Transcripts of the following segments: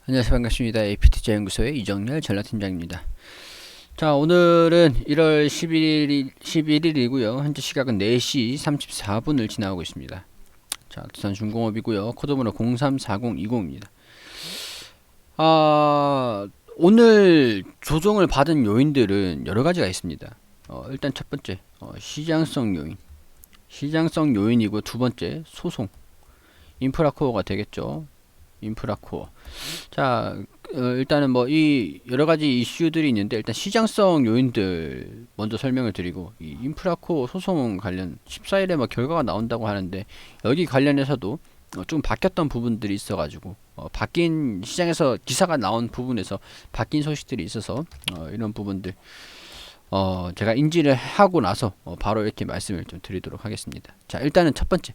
안녕하세요. 반갑습니다. APT자연구소의 이정렬 전략팀장입니다. 자, 오늘은 1월 11일이고요. 현재 시각은 4시 34분을 지나고 있습니다. 자, 두산중공업이고요. 코드번호 034020입니다. 오늘 조정을 받은 요인들은 여러 가지가 있습니다. 일단 첫 번째, 시장성 요인. 시장성 요인이고, 두 번째, 소송. 인프라코어가 되겠죠. 인프라코어. 자, 일단은 뭐 이 여러 가지 이슈들이 있는데, 일단 시장성 요인들 먼저 설명을 드리고, 이 인프라코어 소송 관련 14일에 뭐 결과가 나온다고 하는데, 여기 관련해서도 좀 바뀌었던 부분들이 있어가지고, 바뀐 시장에서 기사가 나온 부분에서 바뀐 소식들이 있어서 이런 부분들 제가 인지를 하고 나서 바로 이렇게 말씀을 좀 드리도록 하겠습니다. 자, 일단은 첫 번째,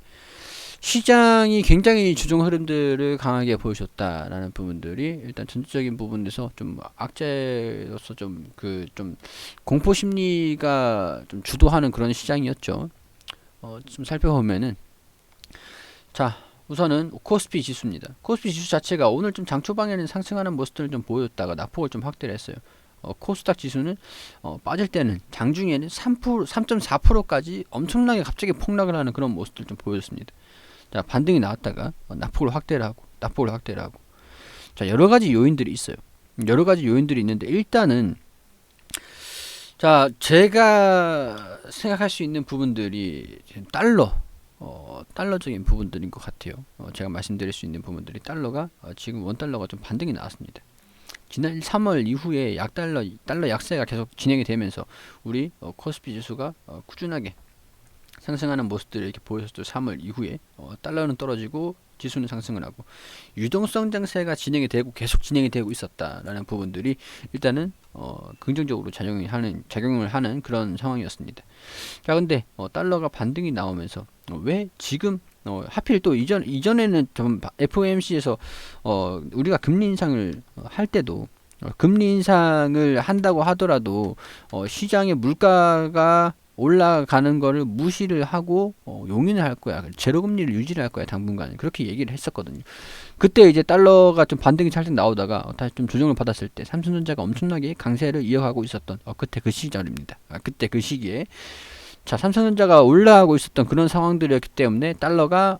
시장이 굉장히 주종 흐름들을 강하게 보여줬다라는 부분들이 일단 전체적인 부분에서 좀 악재로서 좀 공포 심리가 좀 주도하는 그런 시장이었죠. 좀 살펴보면은, 자, 우선은 코스피 지수입니다. 코스피 지수 자체가 오늘 좀 장 초반에는 상승하는 모습들을 좀 보였다가 낙폭을 좀 확대를 했어요. 코스닥 지수는 빠질 때는 장중에는 3.4%까지 엄청나게 갑자기 폭락을 하는 그런 모습들 좀 보였습니다. 자, 반등이 나왔다가 낙폭을 확대를 하고. 자, 여러 가지 요인들이 있어요. 여러 가지 요인들이 있는데, 일단은 자, 제가 생각할 수 있는 부분들이 달러적인 부분들인 것 같아요. 제가 말씀드릴 수 있는 부분들이 달러가 지금 원달러가 좀 반등이 나왔습니다. 지난 3월 이후에 달러 약세가 계속 진행이 되면서 우리 코스피 지수가 꾸준하게 상승하는 모습들을 이렇게 보여줬죠. 3월 이후에 달러는 떨어지고 지수는 상승을 하고 유동성 장세가 진행이 되고 계속 진행이 되고 있었다라는 부분들이 일단은 긍정적으로 작용을 하는 그런 상황이었습니다. 자, 근데 달러가 반등이 나오면서 왜 지금 하필 또 이전에는 좀 FOMC에서 우리가 금리 인상을 할 때도 금리 인상을 한다고 하더라도 시장의 물가가 올라가는 거를 무시를 하고 용인을 할 거야. 제로 금리를 유지를 할 거야. 당분간. 그렇게 얘기를 했었거든요. 그때 이제 달러가 좀 반등이 살짝 나오다가 다시 좀 조정을 받았을 때 삼성전자가 엄청나게 강세를 이어가고 있었던 그때 그 시절입니다. 그때 그 시기에 자, 삼성전자가 올라가고 있었던 그런 상황들이었기 때문에 달러가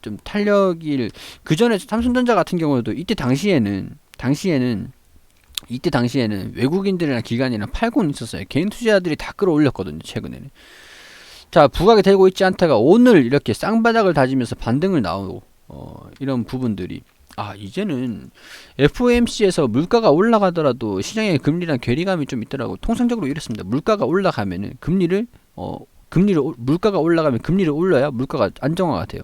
좀 탄력을, 그 전에 삼성전자 같은 경우도 이때 당시에는 외국인들이나 기관이랑 팔고는 있었어요. 개인 투자자들이 다 끌어올렸거든요, 최근에는. 자, 부각이 되고 있지 않다가 오늘 이렇게 쌍바닥을 다지면서 반등을 나오고 이런 부분들이, 이제는 FOMC에서 물가가 올라가더라도 시장의 금리랑 괴리감이 좀 있더라고. 통상적으로 이렇습니다. 물가가 올라가면은 물가가 올라가면 금리를 올려야 물가가 안정화가 돼요.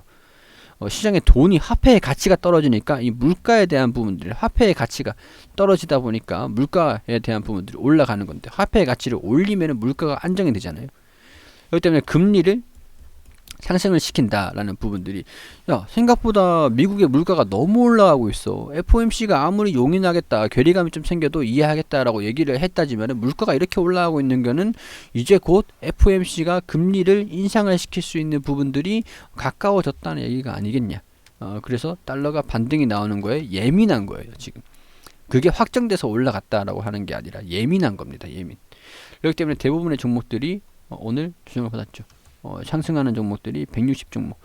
시장의 돈이, 화폐의 가치가 떨어지니까 이 물가에 대한 부분들이, 화폐의 가치가 떨어지다 보니까 물가에 대한 부분들이 올라가는 건데, 화폐의 가치를 올리면 물가가 안정이 되잖아요. 그렇기 때문에 금리를 상승을 시킨다라는 부분들이, 야, 생각보다 미국의 물가가 너무 올라가고 있어. FOMC가 아무리 용인하겠다, 괴리감이 좀 생겨도 이해하겠다라고 얘기를 했다지만 물가가 이렇게 올라가고 있는 거는 이제 곧 FOMC가 금리를 인상을 시킬 수 있는 부분들이 가까워졌다는 얘기가 아니겠냐. 그래서 달러가 반등이 나오는 거에 예민한 거예요, 지금. 그게 확정돼서 올라갔다라고 하는 게 아니라 예민한 겁니다, 예민. 그렇기 때문에 대부분의 종목들이 오늘 조정을 받았죠. 상승하는 종목들이 160 종목,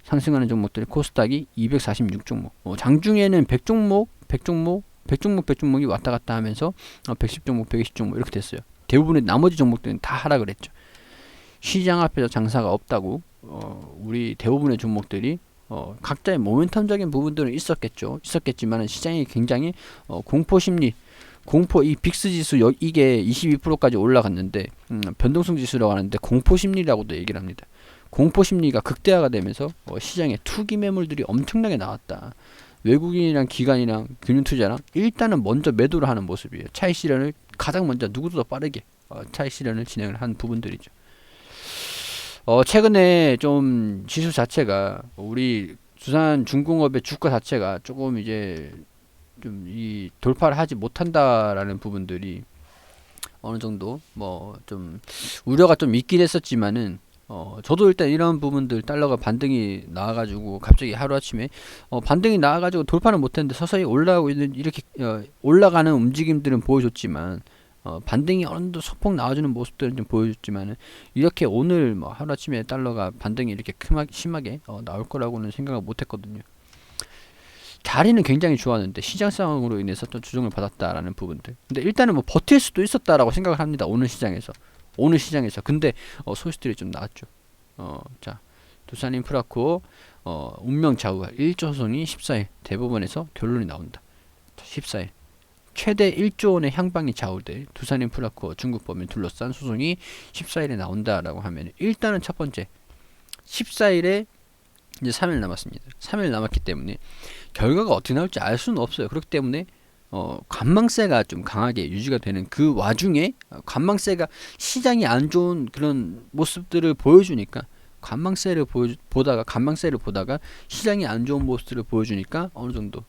상승하는 종목들이 코스닥이 246 종목. 장중에는 100종목이 왔다 갔다 하면서 110 종목, 120 종목 이렇게 됐어요. 대부분의 나머지 종목들은 다 하락을 했죠. 시장 앞에서 장사가 없다고 우리 대부분의 종목들이 각자의 모멘텀적인 부분들은 있었겠지만 시장이 굉장히 공포 심리, 이 빅스 지수 이게 22%까지 올라갔는데 변동성 지수라고 하는데 공포 심리라고도 얘기를 합니다. 공포 심리가 극대화가 되면서 시장에 투기 매물들이 엄청나게 나왔다. 외국인이랑 기관이랑 금융 투자랑 일단은 먼저 매도를 하는 모습이에요. 차익 실현을 가장 먼저 누구보다 빠르게 차익 실현을 진행을 한 부분들이죠. 최근에 좀 지수 자체가, 우리 두산중공업의 주가 자체가 조금 이제 좀 이 돌파를 하지 못한다라는 부분들이 어느 정도 뭐 좀 우려가 좀 있긴 했었지만은 저도 일단 이런 부분들 달러가 반등이 나와가지고 갑자기 하루아침에 반등이 나와가지고 돌파는 못했는데 서서히 올라가고 있는 이렇게 올라가는 움직임들은 보여줬지만 반등이 어느 정도 소폭 나와주는 모습들은 좀 보여줬지만은 이렇게 오늘 뭐 하루아침에 달러가 반등이 이렇게 심하게 나올 거라고는 생각을 못했거든요. 자리는 굉장히 좋았는데 시장 상황으로 인해서 좀 조정을 받았다라는 부분들. 근데 일단은 뭐 버틸 수도 있었다라고 생각을 합니다. 오늘 시장에서. 근데 소식들이 좀 나왔죠. 자, 두산인프라코 운명 좌우할 1조 소송이 14일 대법원에서 결론이 나온다. 14일 최대 1조 원의 향방이 좌우될 두산인프라코 중국 법인 둘러싼 소송이 14일에 나온다라고 하면 일단은 첫 번째 14일에 이제 3일 남았습니다. 3일 남았기 때문에 결과가 어떻게 나올지 알 수는 없어요. 그렇기 때문에 관망세가 좀 강하게 유지가 되는 그 와중에 관망세가 시장이 안 좋은 그런 모습들을 보여주니까 관망세를 보다가 시장이 안 좋은 모습들을 보여주니까 어느 정도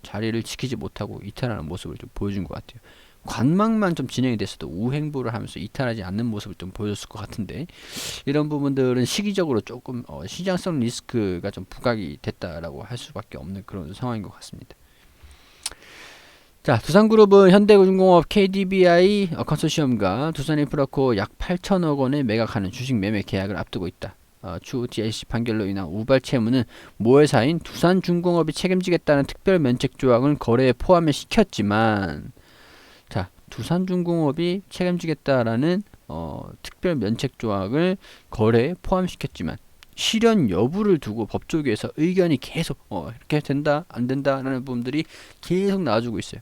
자리를 지키지 못하고 이탈하는 모습을 좀 보여준 것 같아요. 관망만 좀 진행이 됐어도 우행보를 하면서 이탈하지 않는 모습을 좀 보여줬을 것 같은데 이런 부분들은 시기적으로 조금 시장성 리스크가 좀 부각이 됐다라고 할 수밖에 없는 그런 상황인 것 같습니다. 자, 두산그룹은 현대중공업 KDBI 컨소시엄과 두산인프라코 약 8천억 원에 매각하는 주식 매매 계약을 앞두고 있다. 추후 DIC 판결로 인한 우발 채무는 모회사인 두산중공업이 책임지겠다는 특별 면책 조항을 거래에 포함을 시켰지만, 자, 두산중공업이 책임지겠다라는 특별 면책 조항을 거래에 포함시켰지만 실현 여부를 두고 법조계에서 의견이 계속 이렇게 된다 안 된다라는 부분들이 계속 나와주고 있어요.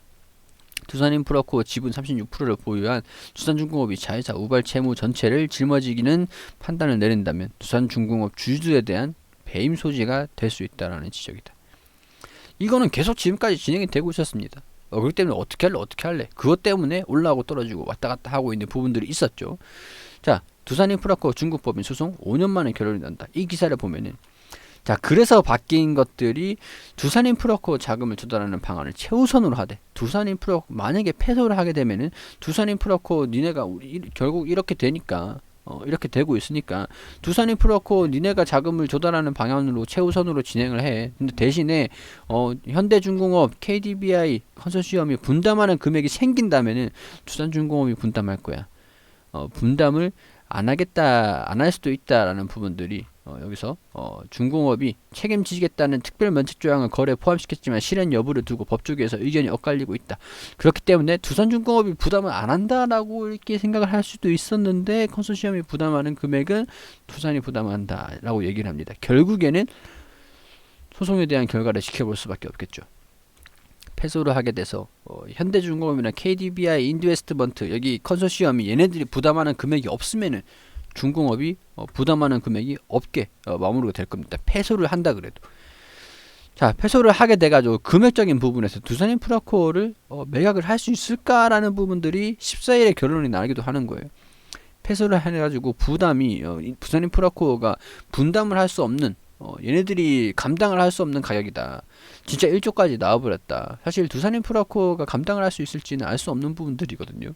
두산인프라코 지분 36%를 보유한 두산중공업이 자회사 우발 채무 전체를 짊어지기는 판단을 내린다면 두산중공업 주주들에 대한 배임 소지가 될 수 있다라는 지적이다. 이거는 계속 지금까지 진행이 되고 있었습니다. 그렇기 때문에 어떻게 할래? 그것 때문에 올라가고 떨어지고 왔다 갔다 하고 있는 부분들이 있었죠. 자, 두산인프라코 중국법인 소송 5년 만에 결론이 난다. 이 기사를 보면은 자, 그래서 바뀐 것들이 두산인프라코 자금을 조달하는 방안을 최우선으로 하되 두산인프라코 만약에 패소를 하게 되면은 두산인프라코 니네가 결국 이렇게 되니까 이렇게 되고 있으니까 두산인프라코 니네가 자금을 조달하는 방향으로 최우선으로 진행을 해. 근데 대신에 현대중공업, KDBI 컨소시엄이 분담하는 금액이 생긴다면은 두산중공업이 분담할 거야. 분담을 안 할 수도 있다라는 부분들이 여기서 중공업이 책임지겠다는 특별 면책 조항을 거래에 포함시켰지만 실현 여부를 두고 법조계에서 의견이 엇갈리고 있다. 그렇기 때문에 두산중공업이 부담을 안 한다라고 이렇게 생각을 할 수도 있었는데 컨소시엄이 부담하는 금액은 두산이 부담한다라고 얘기를 합니다. 결국에는 소송에 대한 결과를 지켜볼 수밖에 없겠죠. 패소를 하게 돼서 현대중공업이나 KDBI, 인드웨스트먼트 여기 컨소시엄이 얘네들이 부담하는 금액이 없으면은 중공업이 부담하는 금액이 없게 마무리가 될 겁니다. 패소를 한다 그래도. 자, 패소를 하게 돼가지고 금액적인 부분에서 두산인프라코를 매각을 할 수 있을까라는 부분들이 14일에 결론이 나기도 하는 거예요. 패소를 해가지고 부담이 두산인프라코가 분담을 할 수 없는 얘네들이 감당을 할 수 없는 가격이다. 진짜 1조까지 나와버렸다. 사실 두산인프라코가 감당을 할 수 있을지는 알 수 없는 부분들이거든요.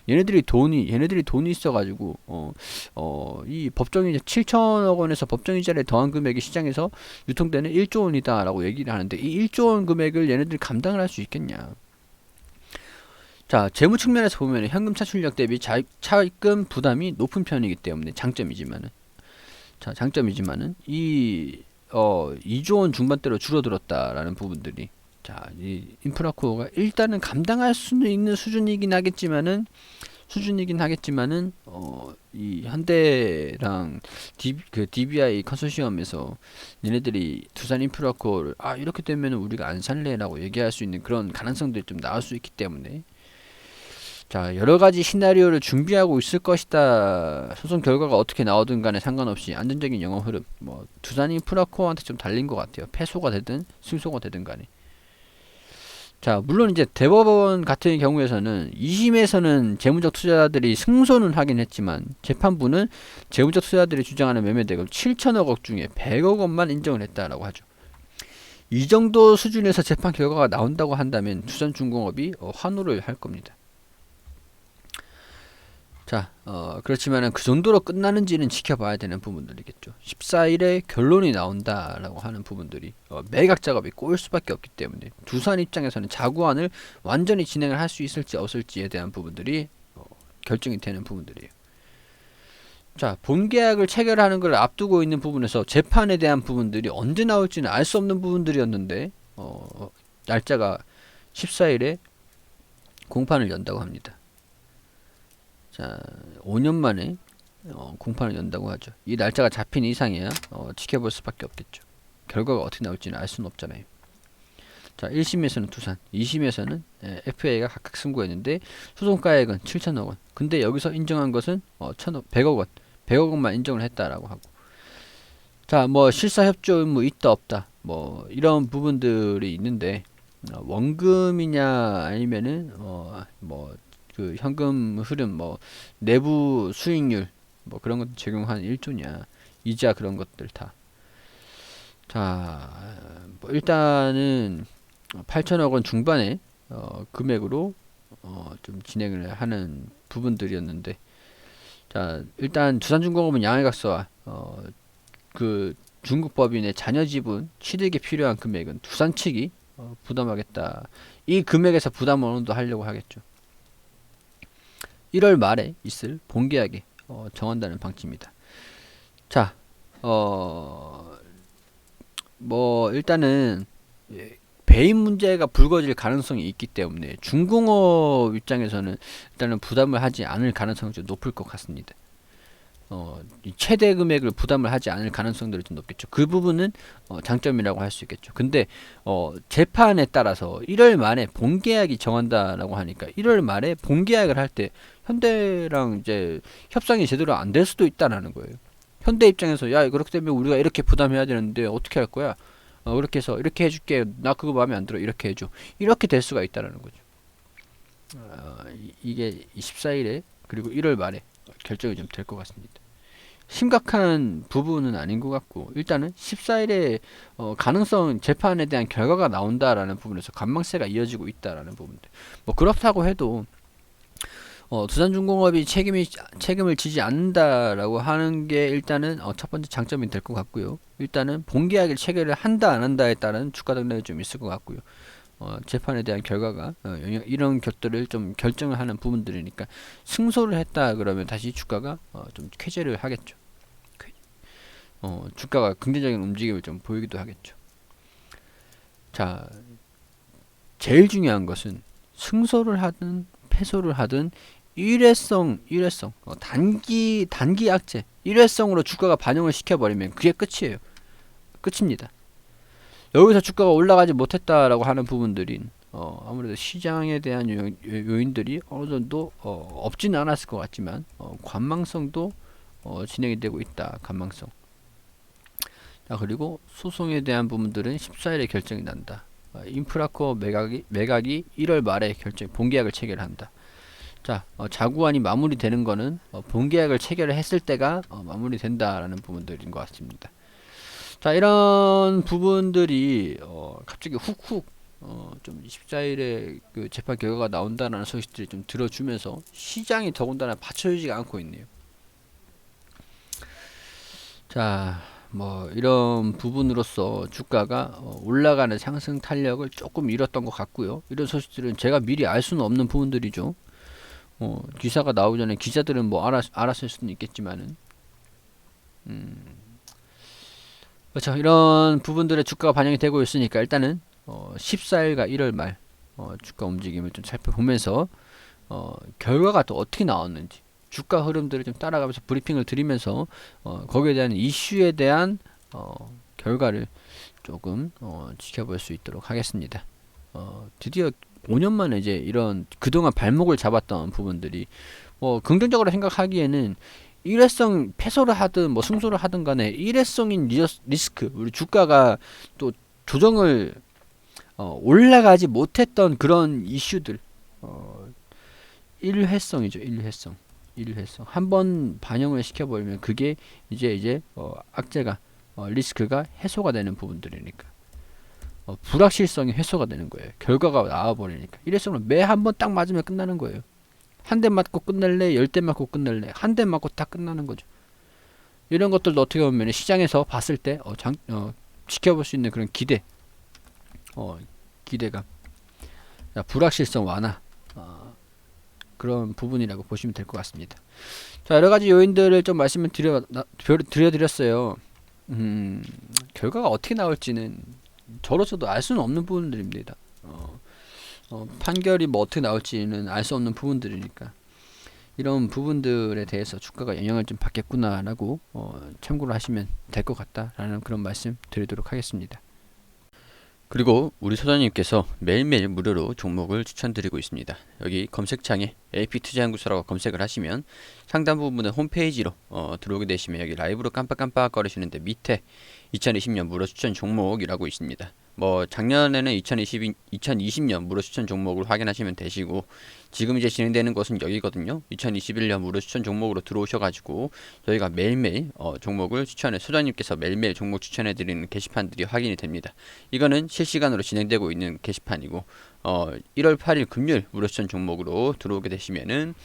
얘네들이 돈이 있어가지고 이 법정이자 7천억 원에서 법정이자를 더한 금액이 시장에서 유통되는 1조 원이다라고 얘기를 하는데 이 1조 원 금액을 얘네들이 감당을 할 수 있겠냐? 자, 재무 측면에서 보면 현금 차출력 대비 차입금 부담이 높은 편이기 때문에 장점이지만은 이 2조 원 중반대로 줄어들었다라는 부분들이 이 인프라코어가 일단은 감당할 수 있는 수준이긴 하겠지만은 이 현대랑 DBI 컨소시엄에서 얘네들이 두산 인프라코어를 이렇게 되면 우리가 안 살래라고 얘기할 수 있는 그런 가능성들이 좀 나올 수 있기 때문에 자, 여러가지 시나리오를 준비하고 있을 것이다. 소송 결과가 어떻게 나오든 간에 상관없이 안정적인 영업 흐름, 두산인프라코어한테 좀 달린 것 같아요. 패소가 되든 승소가 되든 간에. 자, 물론 이제 대법원 같은 경우에서는 2심에서는 재무적 투자자들이 승소는 하긴 했지만 재판부는 재무적 투자자들이 주장하는 매매대금 7천억 원 중에 100억 원만 인정을 했다라고 하죠. 이 정도 수준에서 재판 결과가 나온다고 한다면 두산중공업이 환호를 할 겁니다. 자, 그렇지만은 그 정도로 끝나는지는 지켜봐야 되는 부분들이겠죠. 14일에 결론이 나온다라고 하는 부분들이 매각 작업이 꼬일 수밖에 없기 때문에 두산 입장에서는 자구안을 완전히 진행을 할 수 있을지 없을지에 대한 부분들이 결정이 되는 부분들이에요. 자, 본계약을 체결하는 걸 앞두고 있는 부분에서 재판에 대한 부분들이 언제 나올지는 알 수 없는 부분들이었는데 날짜가 14일에 공판을 연다고 합니다. 자, 5년 만에 공판을 연다고 하죠. 이 날짜가 잡힌 이상이야 지켜볼 수밖에 없겠죠. 결과가 어떻게 나올지는 알 수는 없잖아요. 자, 1심에서는 두산, 2심에서는 FA가 각각 승부했는데 소송가액은 7천억 원. 근데 여기서 인정한 것은 100억 원. 100억 원만 인정을 했다라고 하고. 자, 뭐 실사 협조 의무 있다 없다. 뭐 이런 부분들이 있는데 원금이냐 아니면은 뭐 그 현금 흐름 뭐 내부 수익률 뭐 그런 것 적용한 1조냐 이자 그런 것들 다. 자, 뭐 일단은 8천억 원 중반의 금액으로 좀 진행을 하는 부분들이었는데, 자, 일단 두산중공업은 양해각서와 그 중국 법인의 자녀 지분 취득에 필요한 금액은 두산 측이 부담하겠다. 이 금액에서 부담 어느 정도 하려고 하겠죠. 1월 말에 있을 본계약에 정한다는 방침입니다. 자, 뭐 일단은 배임 문제가 불거질 가능성이 있기 때문에 중공업 입장에서는 일단은 부담을 하지 않을 가능성이 좀 높을 것 같습니다. 이 최대 금액을 부담을 하지 않을 가능성들이 좀 높겠죠. 그 부분은 장점이라고 할 수 있겠죠. 근데 재판에 따라서 1월 말에 본계약이 정한다라고 하니까 1월 말에 본계약을 할 때 현대랑 이제 협상이 제대로 안 될 수도 있다라는 거예요. 현대 입장에서 야 그렇기 때문에 우리가 이렇게 부담해야 되는데 어떻게 할 거야? 그렇게 해서 이렇게 해줄게. 나 그거 마음에 안 들어. 이렇게 해줘. 이렇게 될 수가 있다라는 거죠. 이게 14일에 그리고 1월 말에 결정이 좀 될 것 같습니다. 심각한 부분은 아닌 것 같고 일단은 14일에 가능성 재판에 대한 결과가 나온다라는 부분에서 관망세가 이어지고 있다라는 부분들. 뭐 그렇다고 해도 두산중공업이 책임을 지지 않는다라고 하는 게 일단은 첫 번째 장점이 될 것 같고요. 일단은 본계약을 체결을 한다 안 한다에 따른 주가 등락이 좀 있을 것 같고요. 재판에 대한 결과가 이런 것들을 좀 결정을 하는 부분들이니까 승소를 했다 그러면 다시 주가가 좀 쾌재를 하겠죠. 주가가 긍정적인 움직임을 좀 보이기도 하겠죠. 자, 제일 중요한 것은 승소를 하든 패소를 하든 일회성 단기 악재 일회성으로 주가가 반영을 시켜버리면 그게 끝이에요. 끝입니다. 여기서 주가가 올라가지 못했다라고 하는 부분들인 아무래도 시장에 대한 요인들이 어느 정도 없지는 않았을 것 같지만 관망성도 진행이 되고 있다. 관망성. 자, 그리고 소송에 대한 부분들은 14일에 결정이 난다. 인프라코어 매각이 1월 말에 본계약을 체결한다. 자, 자구안이 마무리되는 거는 본계약을 체결을 했을 때가 마무리된다라는 부분들인 것 같습니다. 자, 이런 부분들이 갑자기 훅훅 좀 14일에 그 재판 결과가 나온다는 소식들이 좀 들어주면서 시장이 더군다나 받쳐주지가 않고 있네요. 자, 뭐 이런 부분으로서 주가가 올라가는 상승 탄력을 조금 잃었던 것 같고요. 이런 소식들은 제가 미리 알 수는 없는 부분들이죠. 기사가 나오기 전에 기자들은 뭐 알았을 수는 있겠지만은 그렇죠. 이런 부분들의 주가가 반영이 되고 있으니까 일단은 14일과 1월 말 주가 움직임을 좀 살펴보면서 결과가 또 어떻게 나왔는지 주가 흐름들을 좀 따라가면서 브리핑을 드리면서 거기에 대한 이슈에 대한 결과를 조금 지켜볼 수 있도록 하겠습니다. 드디어 5년 만에 이제 이런 그동안 발목을 잡았던 부분들이 긍정적으로 생각하기에는 일회성 패소를 하든 뭐 승소를 하든 간에 일회성인 리스크 우리 주가가 또 조정을 올라가지 못했던 그런 이슈들 일회성이죠. 일회성 한번 반영을 시켜버리면 그게 이제 악재가 리스크가 해소가 되는 부분들이니까 불확실성이 해소가 되는 거예요. 결과가 나와버리니까 일회성은 매 한 번 딱 맞으면 끝나는 거예요. 한 대 맞고 끝낼래? 10대 맞고 끝낼래? 한 대 맞고 다 끝나는 거죠. 이런 것들도 어떻게 보면 시장에서 봤을 때 지켜볼 수 있는 그런 어, 기대감, 불확실성 완화, 그런 부분이라고 보시면 될 것 같습니다. 자, 여러 가지 요인들을 좀 말씀을 드려드렸어요. 결과가 어떻게 나올지는 저로서도 알 수는 없는 부분들입니다. 판결이 뭐 어떻게 나올지는 알 수 없는 부분들이니까 이런 부분들에 대해서 주가가 영향을 좀 받겠구나라고 참고를 하시면 될 것 같다라는 그런 말씀 드리도록 하겠습니다. 그리고 우리 소장님께서 매일매일 무료로 종목을 추천드리고 있습니다. 여기 검색창에 AP투자연구소라고 검색을 하시면 상단 부분에 홈페이지로 들어오게 되시면 여기 라이브로 깜빡깜빡 거리시는데 밑에 2020년 무료 추천 종목이라고 있습니다. 뭐 작년에는 2020년 무료 추천 종목을 확인하시면 되시고 지금 이제 진행되는 것은 여기거든요. 2021년 무료 추천 종목으로 들어오셔가지고 저희가 매일매일 종목을 소장님께서 매일매일 종목 추천해드리는 게시판들이 확인이 됩니다. 이거는 실시간으로 진행되고 있는 게시판이고 1월 8일 금요일 무료 추천 종목으로 들어오게 되시면은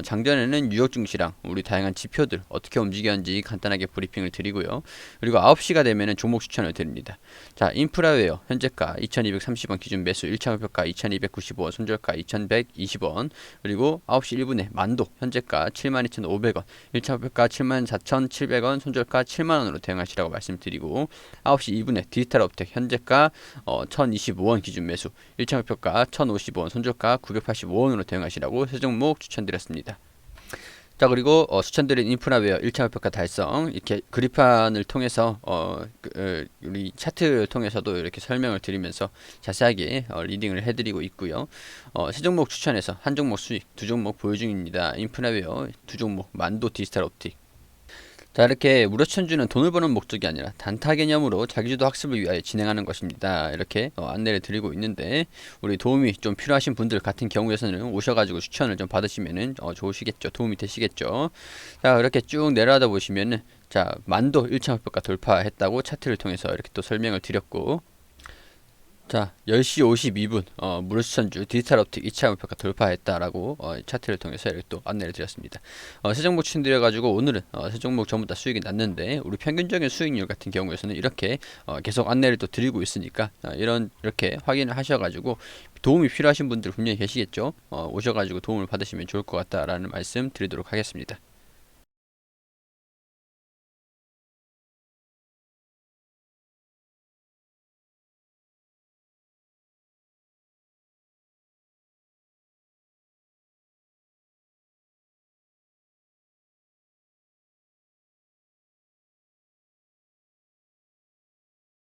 장전에는 뉴욕 증시랑 우리 다양한 지표들 어떻게 움직였는지 간단하게 브리핑을 드리고요. 그리고 9시가 되면은 종목 추천을 드립니다. 자, 인프라웨어 현재가 2230원 기준 매수 1차 목표가 2295원, 손절가 2120원. 그리고 9시 1분에 만도 현재가 72,500원, 1차 목표가 74,700원, 손절가 7만원으로 대응하시라고 말씀드리고 9시 2분에 디지털업텍 현재가 1025원 기준 매수 1차 목표가 1050원, 손절가 985원으로 대응하시라고 세 종목 추천드렸습니다. 자, 그리고 추천드린 인프라웨어 1차 목표가 달성 이렇게 그래프판을 통해서 우리 차트를 통해서도 이렇게 설명을 드리면서 자세하게 리딩을 해드리고 있고요. 세 종목 추천해서 한 종목 수익, 두 종목 보유 중입니다. 인프라웨어 두 종목, 만도, 디지털옵틱. 자, 이렇게 무료 추천주는 돈을 버는 목적이 아니라 단타 개념으로 자기주도 학습을 위하여 진행하는 것입니다. 이렇게 안내를 드리고 있는데 우리 도움이 좀 필요하신 분들 같은 경우에서는 오셔가지고 추천을 좀 받으시면은 좋으시겠죠. 도움이 되시겠죠. 자, 이렇게 쭉 내려가다 보시면은 자, 만도 1차 목표가 돌파했다고 차트를 통해서 이렇게 또 설명을 드렸고 자, 10시 52분 무료 추천주 디지털옵틱 2차 목표가 돌파했다라고 차트를 통해서 이렇게 또 안내를 드렸습니다. 세 종목 추천드려가지고 오늘은 세 종목 전부 다 수익이 났는데 우리 평균적인 수익률 같은 경우에서는 이렇게 계속 안내를 또 드리고 있으니까 이렇게 확인을 하셔가지고 도움이 필요하신 분들 분명히 계시겠죠. 오셔가지고 도움을 받으시면 좋을 것 같다라는 말씀 드리도록 하겠습니다.